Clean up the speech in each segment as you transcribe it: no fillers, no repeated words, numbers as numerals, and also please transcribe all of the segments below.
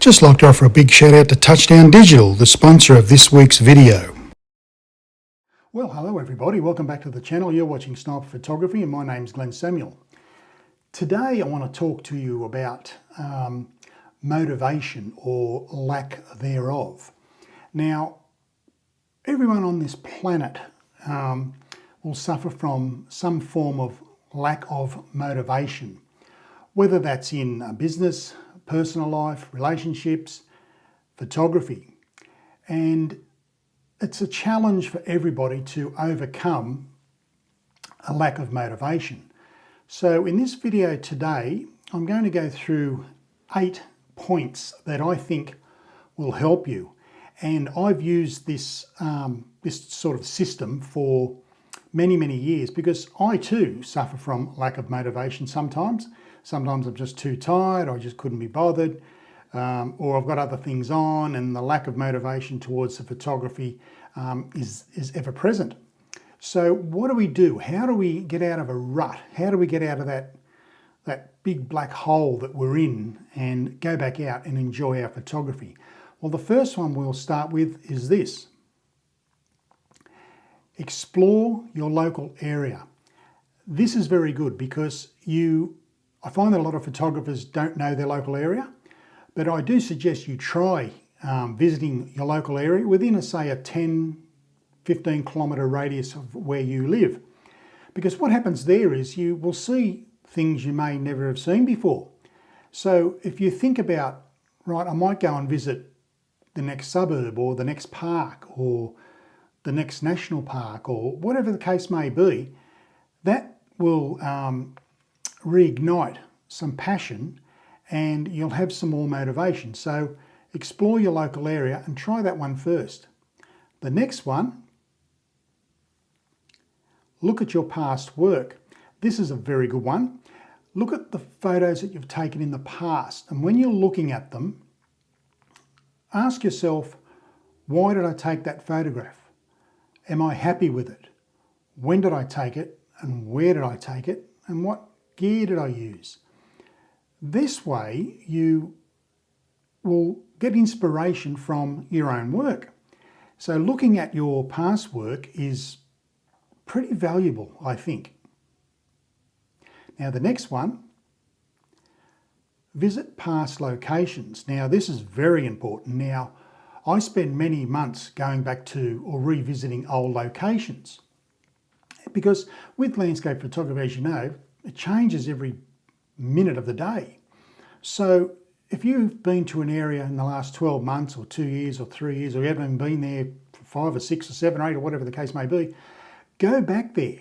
Just like to offer a big shout out to Touchdown Digital, the sponsor of this week's video. Well, hello everybody, welcome back to the channel. You're watching Sniper Photography and my name's Glenn Samuel. Today I want to talk to you about motivation or lack thereof. Now, everyone on this planet will suffer from some form of lack of motivation, whether that's in business, personal life, relationships, photography. And it's a challenge for everybody to overcome a lack of motivation. So in this video today, I'm going to go through 8 points that I think will help you. And I've used this, this sort of system for many, many years because I too suffer from lack of motivation sometimes. Sometimes I'm just too tired, or I just couldn't be bothered, or I've got other things on, and the lack of motivation towards the photography is ever present. So what do we do? How do we get out of a rut? How do we get out of that big black hole that we're in and go back out and enjoy our photography? Well, the first one we'll start with is this. Explore your local area. This is very good because I find that a lot of photographers don't know their local area, but I do suggest you try visiting your local area within, say, a 10, 15 kilometre radius of where you live. Because what happens there is you will see things you may never have seen before. So if you think about, right, I might go and visit the next suburb or the next park or the next national park or whatever the case may be, that will reignite some passion and you'll have some more motivation. So explore your local area and try that one first. The next one, look at your past work. This is a very good one. Look at the photos that you've taken in the past, and when you're looking at them, ask yourself, why did I take that photograph? Am I happy with it? When did I take it and where did I take it and what gear did I use? This way you will get inspiration from your own work. So looking at your past work is pretty valuable, I think. Now the next one, visit past locations. Now this is very important. Now I spend many months going back to or revisiting old locations because with landscape photography, as you know, it changes every minute of the day. So if you've been to an area in the last 12 months or 2 years or 3 years, or you haven't been there for 5 or 6 or 7 or 8 or whatever the case may be, go back there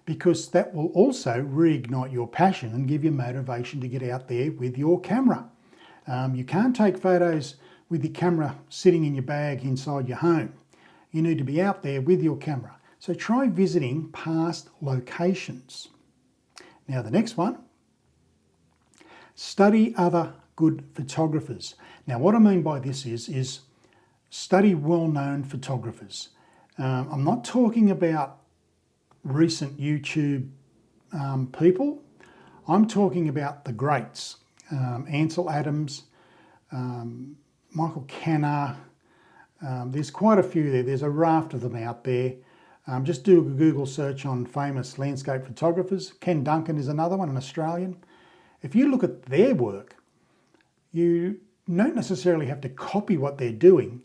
because that will also reignite your passion and give you motivation to get out there with your camera. You can't take photos with your camera sitting in your bag inside your home. You need to be out there with your camera. So try visiting past locations. Now the next one, study other good photographers. Now what I mean by this is study well-known photographers. I'm not talking about recent YouTube people. I'm talking about the greats. Ansel Adams, Michael Cannar. There's quite a few there. There's a raft of them out there. Just do a Google search on famous landscape photographers. Ken Duncan is another one, an Australian. If you look at their work, you don't necessarily have to copy what they're doing,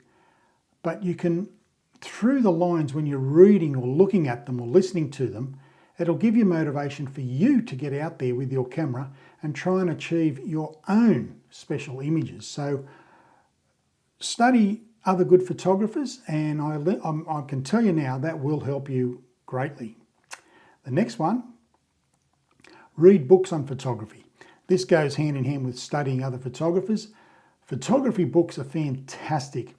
but you can, through the lines when you're reading or looking at them or listening to them, it'll give you motivation for you to get out there with your camera and try and achieve your own special images. So study other good photographers, and I can tell you now that will help you greatly. The next one, read books on photography. This goes hand in hand with studying other photographers. Photography books are fantastic.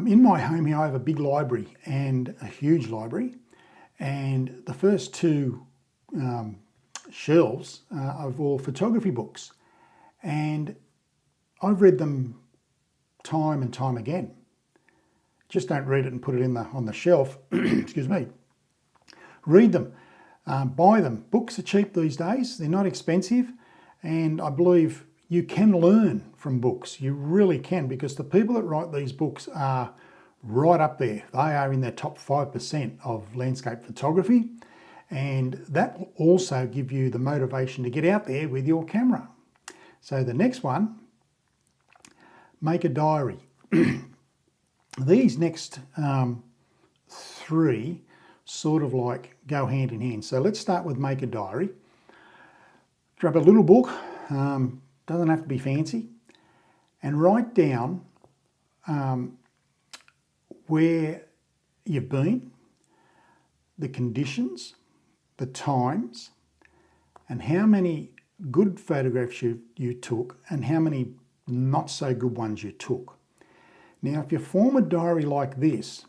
In my home here I have a big library and a huge library, and the first 2 shelves are all photography books, and I've read them time and time again. Just don't read it and put it on the shelf. Excuse me. Read them. Buy them. Books are cheap these days. They're not expensive. And I believe you can learn from books. You really can, because the people that write these books are right up there. They are in the top 5% of landscape photography, and that will also give you the motivation to get out there with your camera. So the next one, make a diary. These next three sort of like go hand in hand. So let's start with make a diary. Grab a little book, doesn't have to be fancy, and write down where you've been, the conditions, the times, and how many good photographs you took and how many not so good ones you took. Now, if you form a diary like this,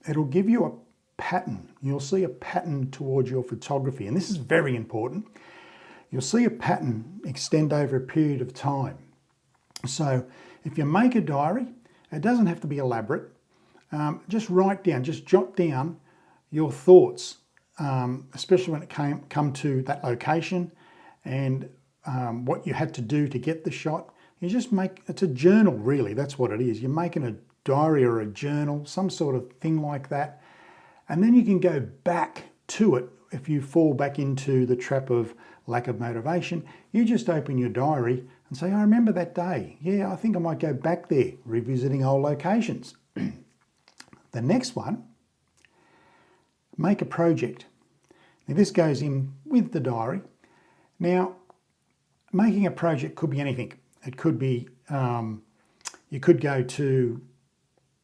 it'll give you a pattern. You'll see a pattern towards your photography, and this is very important. You'll see a pattern extend over a period of time. So if you make a diary, it doesn't have to be elaborate. Just write down, just jot down your thoughts, especially when it come to that location and what you had to do to get the shot. You just make, it's a journal really, that's what it is. You're making a diary or a journal, some sort of thing like that. And then you can go back to it if you fall back into the trap of lack of motivation. You just open your diary and say, I remember that day. Yeah, I think I might go back there, revisiting old locations. The next one, make a project. Now this goes in with the diary. Now, making a project could be anything. It could be, you could go to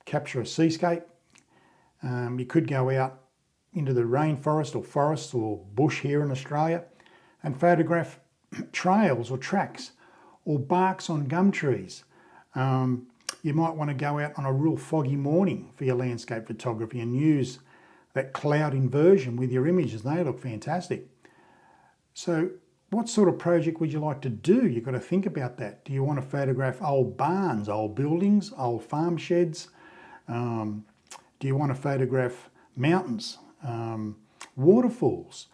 capture a seascape. You could go out into the rainforest or forests or bush here in Australia and photograph trails or tracks or barks on gum trees. You might want to go out on a real foggy morning for your landscape photography and use that cloud inversion with your images. They look fantastic. So what sort of project would you like to do? You've got to think about that. Do you want to photograph old barns, old buildings, old farm sheds? Do you want to photograph mountains, waterfalls?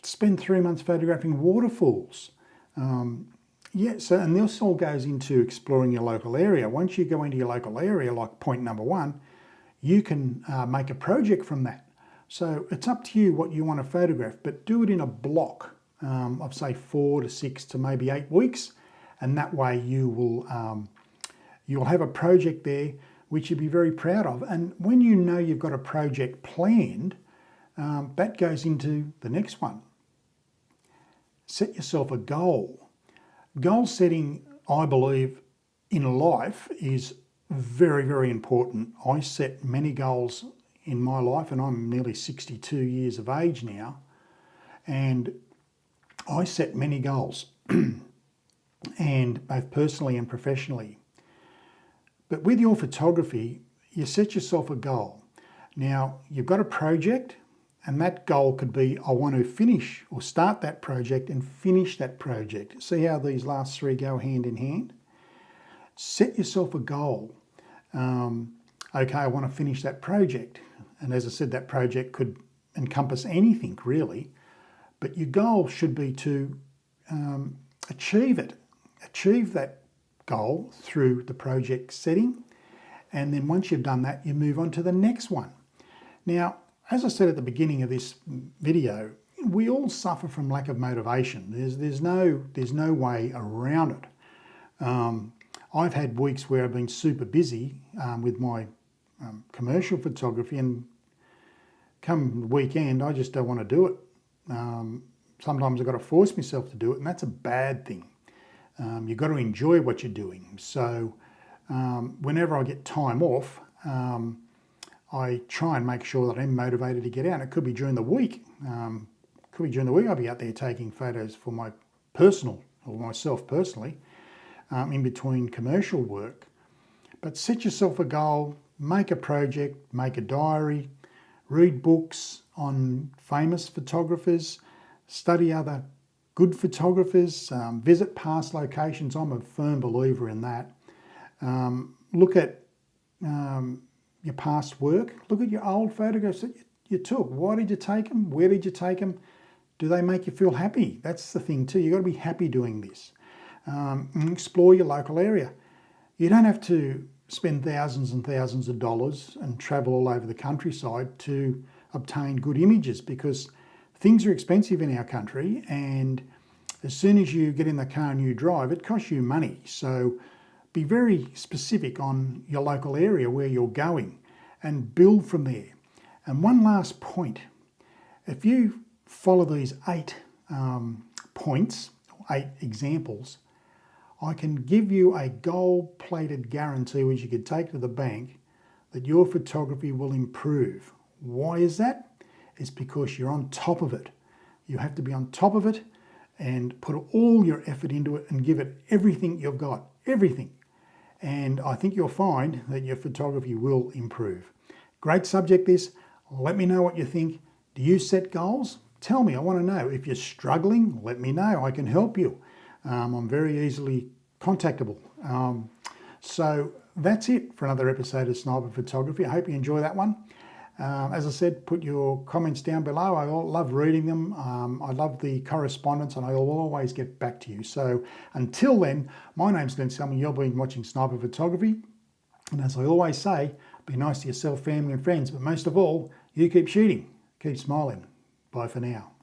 Spend 3 months photographing waterfalls. Yeah, so, and this all goes into exploring your local area. Once you go into your local area, like point number one, you can make a project from that. So it's up to you what you want to photograph, but do it in a block of say 4 to 6 to maybe 8 weeks. And that way you will, you'll have a project there which you'll be very proud of. And when you know you've got a project planned, that goes into the next one. Set yourself a goal. Goal setting, I believe, in life is very, very important. I set many goals in my life, and I'm nearly 62 years of age now, and I set many goals, and both personally and professionally. But with your photography, you set yourself a goal. Now, you've got a project, and that goal could be, I want to finish or start that project and finish that project. See how these last three go hand in hand? Set yourself a goal. Okay, I want to finish that project. And as I said, that project could encompass anything really, but your goal should be to achieve it. Achieve that goal through the project setting. And then once you've done that, you move on to the next one. Now, as I said at the beginning of this video, we all suffer from lack of motivation. There's no way around it. I've had weeks where I've been super busy with my commercial photography, and come the weekend, I just don't want to do it. Sometimes I've got to force myself to do it, and that's a bad thing. You've got to enjoy what you're doing. So whenever I get time off, I try and make sure that I'm motivated to get out. It could be during the week. I'll be out there taking photos for my personal, or myself personally, in between commercial work. But set yourself a goal, make a project, make a diary, read books on famous photographers, study other good photographers, visit past locations. I'm a firm believer in that. Look at your past work. Look at your old photographs that you took. Why did you take them? Where did you take them? Do they make you feel happy? That's the thing too. You've got to be happy doing this. and explore your local area. You don't have to spend thousands and thousands of dollars and travel all over the countryside to obtain good images, because things are expensive in our country, and as soon as you get in the car and you drive, it costs you money. So be very specific on your local area where you're going and build from there. And one last point, if you follow these 8 points, 8 examples, I can give you a gold-plated guarantee which you could take to the bank that your photography will improve. Why is that? It's because you're on top of it. You have to be on top of it and put all your effort into it and give it everything you've got, everything. And I think you'll find that your photography will improve. Great subject this. Let me know what you think. Do you set goals? Tell me, I want to know. If you're struggling, let me know. I can help you. I'm very easily contactable. So that's it for another episode of Sniper Photography. I hope you enjoy that one. As I said, put your comments down below. I love reading them. I love the correspondence, and I will always get back to you. So until then, my name's Glenn Selman. You've been watching Sniper Photography. And as I always say, be nice to yourself, family and friends. But most of all, you keep shooting. Keep smiling. Bye for now.